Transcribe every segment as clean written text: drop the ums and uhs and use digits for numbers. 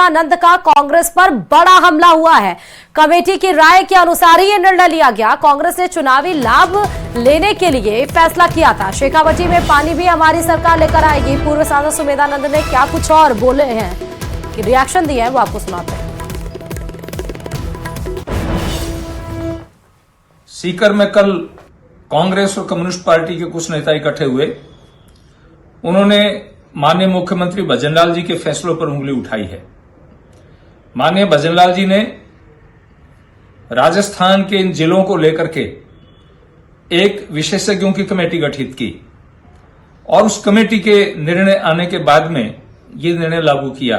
सुमेधानंद का कांग्रेस पर बड़ा हमला हुआ है। कमेटी की राय के अनुसार ही यह निर्णय लिया गया। कांग्रेस ने चुनावी लाभ लेने के लिए फैसला किया था। शेखावटी में पानी भी हमारी सरकार लेकर आएगी। पूर्व सांसद सुमेधानंद ने क्या कुछ और बोले हैं, कि रिएक्शन दिया है, वो आपको सुनाते हैं। सीकर में कल कांग्रेस और कम्युनिस्ट पार्टी के कुछ नेता इकट्ठे हुए। उन्होंने माननीय मुख्यमंत्री भजनलाल जी के फैसलों पर उंगली उठाई है। माननीय भजनलाल जी ने राजस्थान के इन जिलों को लेकर के एक विशेषज्ञों की कमेटी गठित की और उस कमेटी के निर्णय आने के बाद में ये निर्णय लागू किया।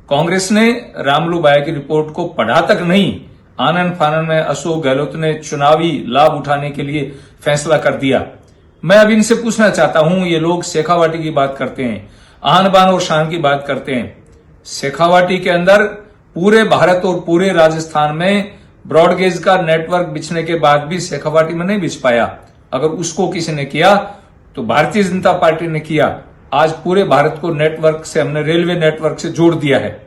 कांग्रेस ने रामलू बाया की रिपोर्ट को पढ़ा तक नहीं, आनन फानन में अशोक गहलोत ने चुनावी लाभ उठाने के लिए फैसला कर दिया। मैं अब इनसे पूछना चाहता हूं, ये लोग शेखावाटी की बात करते हैं, आन बान और शान की बात करते हैं। शेखावाटी के अंदर पूरे भारत और पूरे राजस्थान में ब्रॉडगेज का नेटवर्क बिछने के बाद भी शेखावाटी में नहीं बिछ पाया। अगर उसको किसी ने किया तो भारतीय जनता पार्टी ने किया। आज पूरे भारत को नेटवर्क से, हमने रेलवे नेटवर्क से जोड़ दिया है।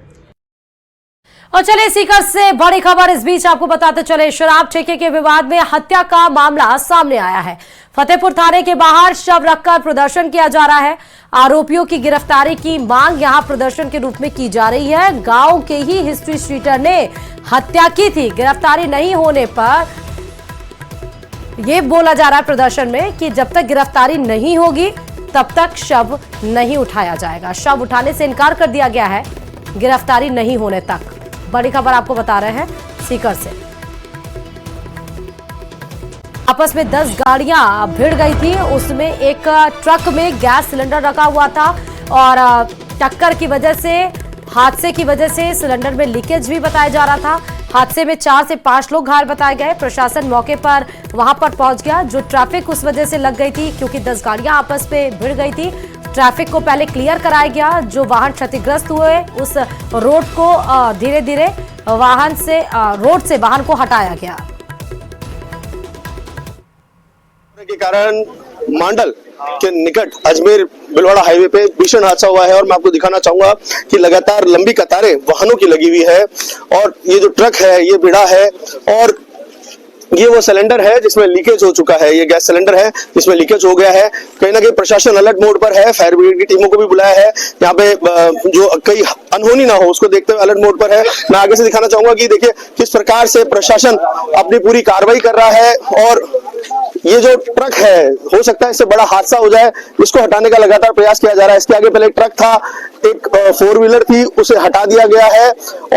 और चलिए सीकर से बड़ी खबर इस बीच आपको बताते चले, शराब ठेके के विवाद में हत्या का मामला सामने आया है। फतेहपुर थाने के बाहर शव रखकर प्रदर्शन किया जा रहा है। आरोपियों की गिरफ्तारी की मांग यहां प्रदर्शन के रूप में की जा रही है। गांव के ही हिस्ट्री शीटर ने हत्या की थी। गिरफ्तारी नहीं होने पर यह बोला जा रहा है प्रदर्शन में कि जब तक गिरफ्तारी नहीं होगी तब तक शव नहीं उठाया जाएगा। शव उठाने से इनकार कर दिया गया है गिरफ्तारी नहीं होने तक। बड़ी खबर आपको बता रहे हैं सीकर से। आपस में 10 गाड़ियां भिड़ गई थी। उसमें एक ट्रक में गैस सिलेंडर रखा हुआ था और टक्कर की वजह से, हादसे की वजह से सिलेंडर में लीकेज भी बताया जा रहा था। हादसे में 4 से 5 लोग घायल बताए गए। प्रशासन मौके पर वहां पर पहुंच गया। जो ट्रैफिक उस वजह से लग गई थी क्योंकि 10 गाड़ियां आपस में भिड़ गई थी। ट्रैफिक को पहले क्लियर कराया गया। जो वाहन क्षतिग्रस्त हुए उस रोड को धीरे धीरे रोड से वाहन को हटाया गया। के कारण मांडल के निकट अजमेर बिलवाड़ा हाईवे पे भीषण हादसा हुआ है और मैं आपको दिखाना चाहूंगा कि लगातार लंबी कतारें वाहनों की लगी हुई है और ये जो ट्रक है ये भिड़ा है और ये वो सिलेंडर है जिसमें लीकेज हो चुका है। ये गैस सिलेंडर है जिसमें लीकेज हो गया है। कहीं ना कहीं प्रशासन अलर्ट मोड पर है। फायर ब्रिगेड की टीमों को भी बुलाया है। यहाँ पे जो कई अनहोनी ना हो उसको देखते हुए अलर्ट मोड पर है। मैं आगे से दिखाना चाहूंगा कि देखिए किस प्रकार से प्रशासन अपनी पूरी कार्रवाई कर रहा है और ये जो ट्रक है, हो सकता है इससे बड़ा हादसा हो जाए, इसको हटाने का लगातार प्रयास किया जा रहा है। इसके आगे पहले एक ट्रक था, एक 4 व्हीलर थी, उसे हटा दिया गया है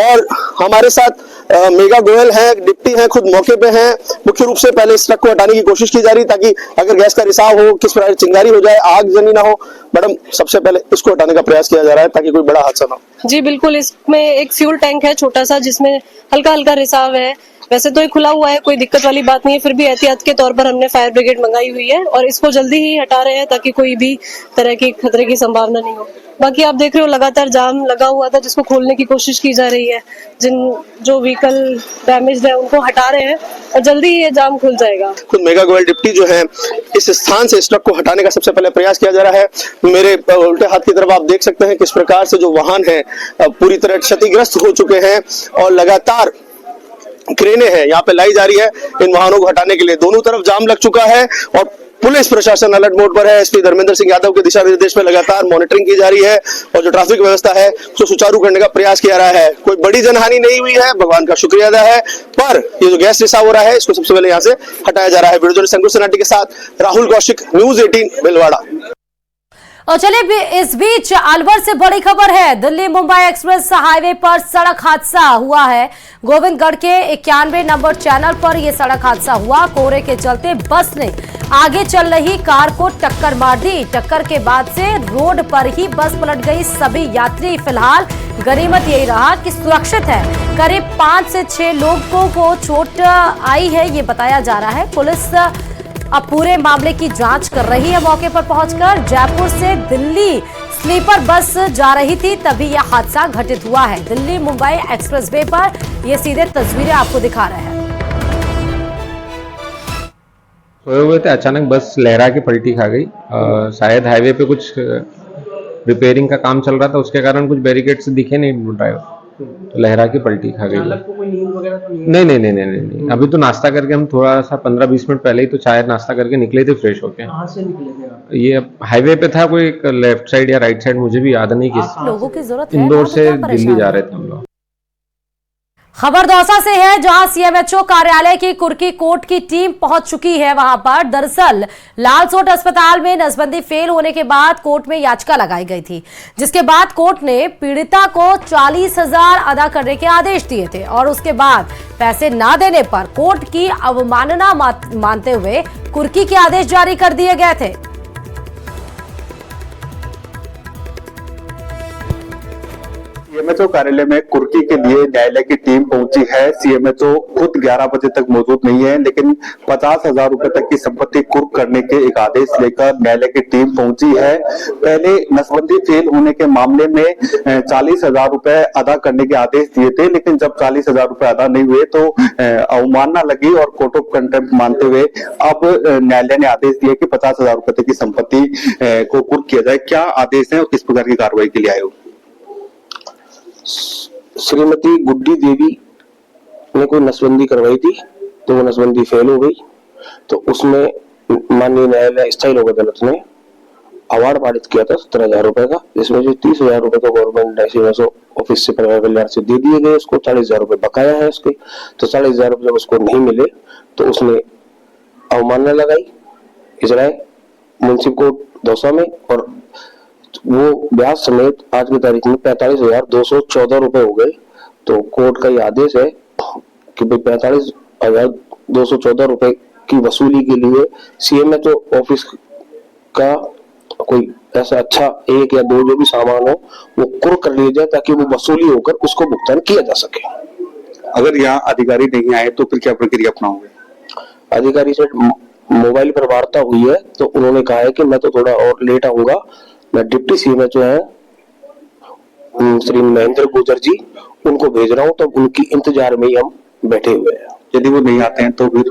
और हमारे साथ मेगा गोयल है, डिप्टी है, खुद मौके पे हैं। मुख्य रूप से पहले इस ट्रक को हटाने की कोशिश की जा रही ताकि अगर गैस का रिसाव हो, किस प्रकार चिंगारी हो जाए, आगजनी ना हो। मैडम, सबसे पहले इसको हटाने का प्रयास किया जा रहा है ताकि कोई बड़ा हादसा ना हो। जी बिल्कुल, इसमें एक फ्यूल टैंक है छोटा सा जिसमें हल्का हल्का रिसाव है। वैसे तो ये खुला हुआ है, कोई दिक्कत वाली बात नहीं है, फिर भी एहतियात के तौर पर हमने फायर ब्रिगेड मंगाई हुई है और इसको जल्दी ही हटा रहे हैं ताकि कोई भी तरह की खतरे की संभावना नहीं हो। बाकी आप देख रहे हो लगातार जाम लगा हुआ था जिसको खोलने की कोशिश की जा रही है। जो व्हीकल डैमेज है उनको हटा रहे हैं और जल्दी ही ये जाम खुल जाएगा। खुद मेगा गोयल डिप्टी जो है इस स्थान से इस ट्रक को हटाने का सबसे पहले प्रयास किया जा रहा है। मेरे उल्टे हाथ की तरफ आप देख सकते हैं किस प्रकार से जो वाहन है पूरी तरह क्षतिग्रस्त हो चुके हैं और लगातार क्रेनें हैं यहाँ पे लाई जा रही है इन वाहनों को हटाने के लिए। दोनों तरफ जाम लग चुका है और पुलिस प्रशासन अलर्ट मोड पर है। एसपी धर्मेंद्र सिंह यादव के दिशा निर्देश में लगातार मॉनिटरिंग की जा रही है और जो ट्रैफिक व्यवस्था है उसको सुचारू करने का प्रयास किया रहा है। कोई बड़ी जनहानि नहीं हुई है, भगवान का शुक्रिया अदा है, पर ये जो गैस रिसाव हो रहा है इसको सबसे पहले यहाँ से हटाया जा रहा है। वीडियो जर्नलिस्ट अंकुश सनाटी के साथ राहुल कौशिक, न्यूज 18 भिलवाड़ा। और चलिए इस बीच अलवर से बड़ी खबर है। दिल्ली मुंबई एक्सप्रेस हाईवे पर सड़क हादसा हुआ है। गोविंदगढ़ के 91 नंबर चैनल पर यह सड़क हादसा हुआ। कोहरे के चलते बस ने आगे चल रही कार को टक्कर मार दी। टक्कर के बाद से रोड पर ही बस पलट गई। सभी यात्री फिलहाल गनीमत यही रहा कि सुरक्षित है। करीब 5 से 6 लोगों को चोट आई है, ये बताया जा रहा है। पुलिस अब पूरे मामले की जांच कर रही है। मौके पर पहुंचकर जयपुर से दिल्ली स्लीपर बस जा रही थी तभी यह हादसा घटित हुआ है। दिल्ली मुंबई एक्सप्रेसवे पर ये सीधे तस्वीरें आपको दिखा रहे हैं। सोए हुए थे, अचानक बस लहरा के पलटी खा गई। शायद हाईवे पे कुछ रिपेयरिंग का काम चल रहा था, उसके कारण कुछ बैरिकेड से दिखे नहीं ड्राइवर। तो लहरा के पलटी खा गई। चालक को कोई नींद वगैरह तो नहीं? नहीं नहीं नहीं नहीं नहीं, अभी तो नाश्ता करके हम थोड़ा सा 15-20 मिनट पहले ही तो चाय नाश्ता करके निकले थे फ्रेश होके। कहाँ से निकले थे आप? ये हाईवे पे था, कोई लेफ्ट साइड या राइट साइड मुझे भी याद नहीं, किस लोगों की जरूरत है इंदौर ना, तो से क्या दिल्ली परेशान जा है? रहे थे हम लोग। खबर दौसा से है, जहां सीएमएचओ कार्यालय की कुर्की कोर्ट की टीम पहुंच चुकी है वहां पर। दरअसल लालसोट अस्पताल में नसबंदी फेल होने के बाद कोर्ट में याचिका लगाई गई थी, जिसके बाद कोर्ट ने पीड़िता को 40,000 अदा करने के आदेश दिए थे और उसके बाद पैसे ना देने पर कोर्ट की अवमानना मानते हुए कुर्की के आदेश जारी कर दिए गए थे। सीएमएचओ कार्यालय में कुर्की के लिए न्यायालय की टीम पहुंची है। सीएमएचओ खुद 11 बजे तक मौजूद नहीं है, लेकिन 50,000 रुपए तक की संपत्ति कुर्क करने के एक आदेश लेकर न्यायालय की टीम पहुंची है। पहले नसबंदी फेल होने के मामले में 40,000 रुपए अदा करने के आदेश दिए थे, लेकिन जब 40,000 रुपए अदा नहीं हुए तो अवमानना लगी और कोर्ट ऑफ कंटेम्प्ट मानते हुए अब न्यायालय ने आदेश दिया कि 50,000 रुपए तक की संपत्ति को कुर्क किया जाए। क्या आदेश है और किस प्रकार की कार्रवाई के लिए आए हो? श्रीमती गुड्डी देवी ने कोई नसबंदी करवाई थी, तो वो नसबंदी फेल हो गई। तो उसमें माननीय न्यायालय स्थायी लोक अदालत ने अवार्ड पारित किया था 17,000 रुपए का, जिसमें से 30,000 रुपए तो गवर्नमेंट सीएमएचओ ऑफिस से परिवार कल्याण से दे दिए गए। उसको 40,000 रुपए बकाया है उसके। तो 40,000 रुपए जब उसको नहीं मिले तो उसने अवमानना लगाई इजराय मुंसिफ कोर्ट दौसा में, और वो ब्याज समेत आज की तारीख में 45,214 रुपए हो गए। तो कोर्ट का ये आदेश है कि भाई 45,214 रुपए की वसूली के लिए सीएमएचओ ऑफिस का कोई ऐसा अच्छा एक या दो जो भी सामान हो वो कुर्क कर लिया जाए, ताकि वो वसूली होकर उसको भुगतान किया जा सके। अगर यहाँ अधिकारी नहीं आए तो फिर क्या प्रक्रिया अपनाओगे? अधिकारी से मोबाइल पर वार्ता हुई है, तो उन्होंने कहा है कि मैं तो थोड़ा और लेट आऊंगा। मैं डिप्टी सीएमएचओ है श्री महेंद्र गुजर जी, उनको भेज रहा हूँ, तो उनकी इंतजार में ही हम बैठे हुए हैं। यदि वो नहीं आते हैं तो फिर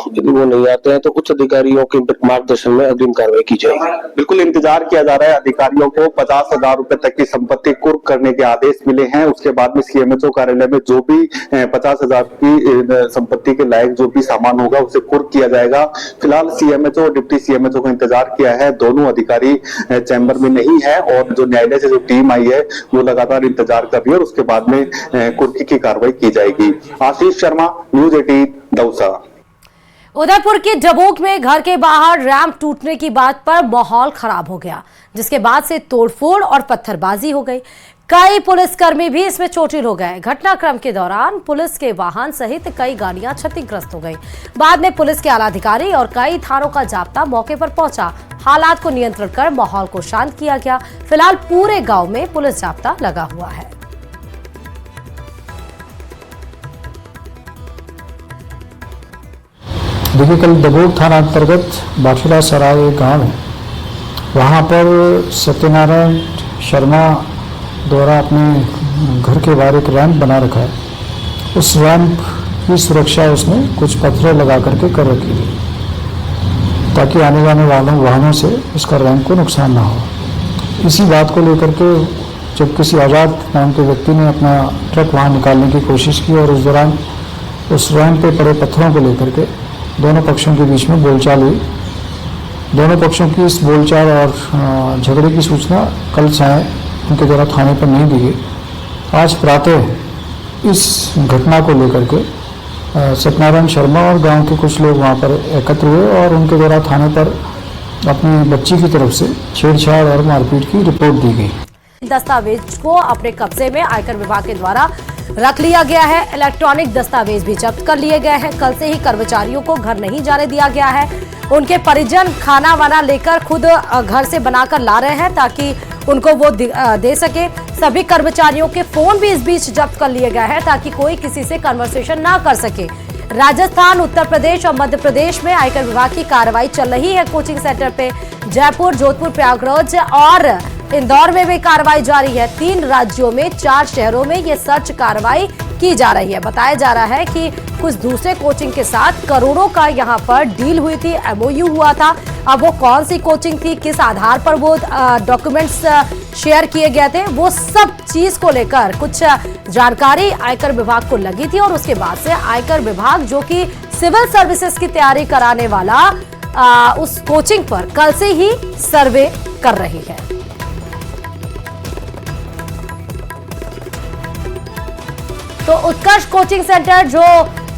यदि वो नहीं आते हैं तो उच्च अधिकारियों के मार्गदर्शन में अग्रिम कार्रवाई की जाएगी। बिल्कुल इंतजार किया जा रहा है। अधिकारियों को 50,000 रुपए तक की संपत्ति कुर्क करने के आदेश मिले हैं। उसके बाद में सीएमएचओ कार्यालय में जो भी 50,000 की संपत्ति के लायक जो भी सामान होगा उसे कुर्क किया जाएगा। फिलहाल सीएमएचओ और डिप्टी सीएमएचओ का इंतजार किया है। दोनों अधिकारी चैम्बर में नहीं है और जो न्यायालय से जो टीम आई है वो लगातार इंतजार कर रही है और उसके बाद में कुर्की की कार्रवाई की जाएगी। आशीष शर्मा, न्यूज़ 18 दौसा। उदयपुर के डबोक में घर के बाहर रैंप टूटने की बात पर माहौल खराब हो गया, जिसके बाद से तोड़फोड़ और पत्थरबाजी हो गई। कई पुलिसकर्मी भी इसमें चोटिल हो गए। घटनाक्रम के दौरान पुलिस के वाहन सहित कई गाड़ियां क्षतिग्रस्त हो गई। बाद में पुलिस के आला अधिकारी और कई थानों का जाब्ता मौके पर पहुंचा। हालात को नियंत्रण कर माहौल को शांत किया गया। फिलहाल पूरे गांव में पुलिस जाब्ता लगा हुआ है। देखिए, कल डबोक थाना अंतर्गत बाठुला सराय एक गाँव है, वहाँ पर सत्यनारायण शर्मा द्वारा अपने घर के बाहर एक रैंप बना रखा है। उस रैंप की सुरक्षा उसने कुछ पत्थर लगा करके कर रखी है, ताकि आने जाने वालों वाहनों से उसका रैंप को नुकसान ना हो। इसी बात को लेकर के जब किसी आज़ाद नाम के व्यक्ति ने अपना ट्रक वहाँ निकालने की कोशिश की और उस दौरान उस रैंप पे पड़े पत्थरों को लेकर के दोनों पक्षों के बीच में बोलचाल हुई। दोनों पक्षों की इस बोलचाल और झगड़े की सूचना कल साय उनके द्वारा थाने पर नहीं दी गई। आज प्रातः इस घटना को लेकर के सत्यनारायण शर्मा और गांव के कुछ लोग वहां पर एकत्र हुए और उनके द्वारा थाने पर अपनी बच्ची की तरफ से छेड़छाड़ और मारपीट की रिपोर्ट दी गई। दस्तावेज को अपने कब्जे में आयकर विभाग के द्वारा रख लिया गया है। इलेक्ट्रॉनिक दस्तावेज भी जब्त कर लिए गए हैं। कल से ही कर्मचारियों को घर नहीं जाने दिया गया है। उनके परिजन खाना वाना लेकर खुद घर से बनाकर ला रहे हैं ताकि उनको वो दे सके। सभी कर्मचारियों के फोन भी इस बीच जब्त कर लिए गए हैं ताकि कोई किसी से कन्वर्सेशन ना कर सके। राजस्थान, उत्तर प्रदेश और मध्य प्रदेश में आयकर विभाग की कार्रवाई चल रही है। कोचिंग सेंटर पे जयपुर, जोधपुर, प्रयागराज और इंदौर में भी कार्रवाई जारी है। 3 राज्यों में 4 शहरों में ये सर्च कार्रवाई की जा रही है। बताया जा रहा है कि कुछ दूसरे कोचिंग के साथ करोड़ों का यहां पर डील हुई थी, MOU हुआ था। अब वो कौन सी कोचिंग थी, किस आधार पर वो डॉक्यूमेंट्स शेयर किए गए थे, वो सब चीज को लेकर कुछ जानकारी आयकर विभाग को लगी थी और उसके बाद से आयकर विभाग, जो कि सिविल सर्विसेज की तैयारी कराने वाला, उस कोचिंग पर कल से ही सर्वे कर रही है। तो उत्कर्ष कोचिंग सेंटर जो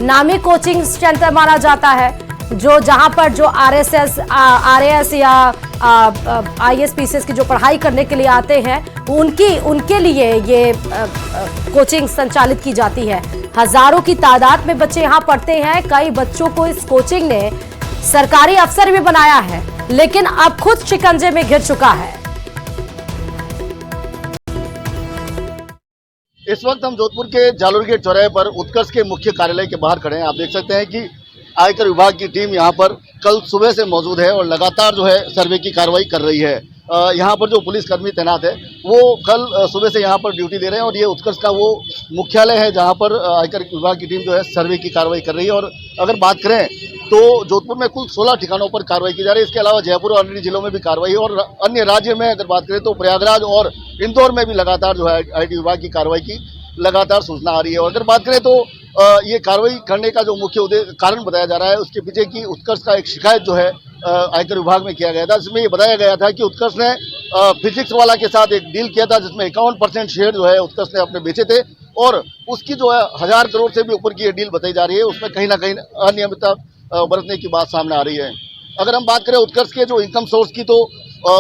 नामी कोचिंग सेंटर माना जाता है, जो जहां पर जो RAS या IAS-PCS की जो पढ़ाई करने के लिए आते हैं उनके लिए ये कोचिंग संचालित की जाती है। हजारों की तादाद में बच्चे यहां पढ़ते हैं। कई बच्चों को इस कोचिंग ने सरकारी अफसर भी बनाया है, लेकिन अब खुद शिकंजे में घिर चुका है। इस वक्त हम जोधपुर के जालोर गेट चौराहे पर उत्कर्ष के मुख्य कार्यालय के बाहर खड़े हैं। आप देख सकते हैं कि आयकर विभाग की टीम यहां पर कल सुबह से मौजूद है और लगातार जो है सर्वे की कार्रवाई कर रही है। यहां पर जो पुलिसकर्मी तैनात है वो कल सुबह से यहां पर ड्यूटी दे रहे हैं और ये उत्कर्ष का वो मुख्यालय है जहां पर आयकर विभाग की टीम जो है सर्वे की कार्रवाई कर रही है। और अगर बात करें तो जोधपुर में कुल 16 ठिकानों पर कार्रवाई की जा रही है। इसके अलावा जयपुर और अन्य जिलों में भी कार्रवाई है और अन्य राज्य में अगर बात करें तो प्रयागराज और इंदौर में भी लगातार जो है आईटी विभाग की कार्रवाई की लगातार सूचना आ रही है। और अगर बात करें तो ये कार्रवाई करने का जो मुख्य कारण बताया जा रहा है उसके पीछे की उत्कर्ष का एक शिकायत जो है आयकर विभाग में किया गया था, जिसमें ये बताया गया था कि उत्कर्ष ने फिजिक्स वाला के साथ एक डील किया था जिसमें 51% शेयर जो है उत्कर्ष ने अपने बेचे थे और उसकी जो है 1000 करोड़ से भी ऊपर की ये डील बताई जा रही है। उसमें कहीं ना कहीं अनियमितता बरतने की बात सामने आ रही है। अगर हम बात करें उत्कर्ष के जो इनकम सोर्स की तो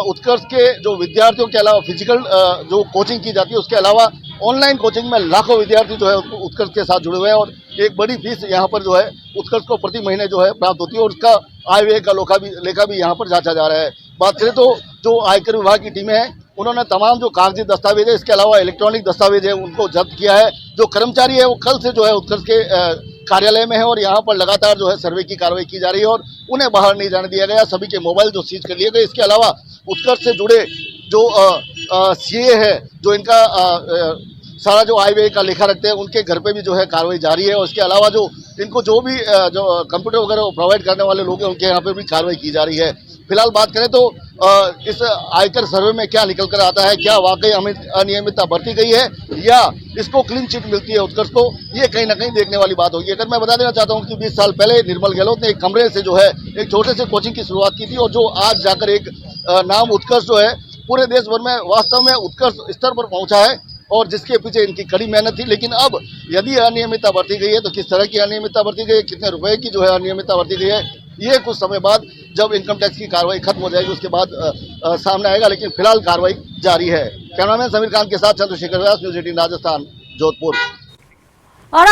उत्कर्ष के जो विद्यार्थियों के अलावा फिजिकल जो कोचिंग की जाती है उसके अलावा ऑनलाइन कोचिंग में लाखों विद्यार्थी जो है उत्कर्ष के साथ जुड़े हुए हैं और एक बड़ी फीस यहाँ पर जो है उत्कर्ष को प्रति महीने जो है प्राप्त होती है और उसका आय व्यय का लेखा भी यहाँ पर जांचा जा रहा है। बात करें तो जो आयकर विभाग की टीमें हैं उन्होंने तमाम जो कागजी दस्तावेज है इसके अलावा इलेक्ट्रॉनिक दस्तावेज है उनको जब्त किया है। जो कर्मचारी है वो कल से जो है उत्कर्ष के कार्यालय में है और यहाँ पर लगातार जो है सर्वे की कार्रवाई की जा रही है और उन्हें बाहर नहीं जाने दिया गया। सभी के मोबाइल जो सीज कर लिए गए। इसके अलावा उत्कर्ष से जुड़े जो CA है जो इनका सारा जो आय व्यय का लेखा रखते हैं उनके घर पे भी जो है कार्रवाई जारी है। और इसके अलावा जो इनको जो भी जो कंप्यूटर वगैरह प्रोवाइड करने वाले लोग हैं उनके यहाँ पे भी कार्रवाई की जा रही है। फिलहाल बात करें तो इस आयकर सर्वे में क्या निकल कर आता है, क्या वाकई अनियमितता बरती गई है या इसको क्लीन चिट मिलती है उत्कर्ष को, ये कहीं ना कहीं देखने वाली बात होगी। अगर मैं बता देना चाहता हूँ कि 20 साल पहले निर्मल गहलोत ने एक कमरे से जो है एक छोटे से कोचिंग की शुरुआत की थी और जो आज जाकर एक नाम उत्कर्ष जो है पूरे देश भर में वास्तव में उत्कर्ष स्तर पर पहुंचा है और जिसके पीछे इनकी कड़ी मेहनत थी। लेकिन अब यदि अनियमितता बरती गई है तो किस तरह की अनियमितता बरती गई है, कितने रुपए की जो है अनियमितता बरती गई है, ये कुछ समय बाद जब इनकम टैक्स की कार्रवाई खत्म हो जाएगी उसके बाद सामने आएगा। लेकिन फिलहाल कार्रवाई जारी है। कैमरामैन समीर खान के साथ चंद्रशेखर व्यास, न्यूज़ 18 राजस्थान, जोधपुर। और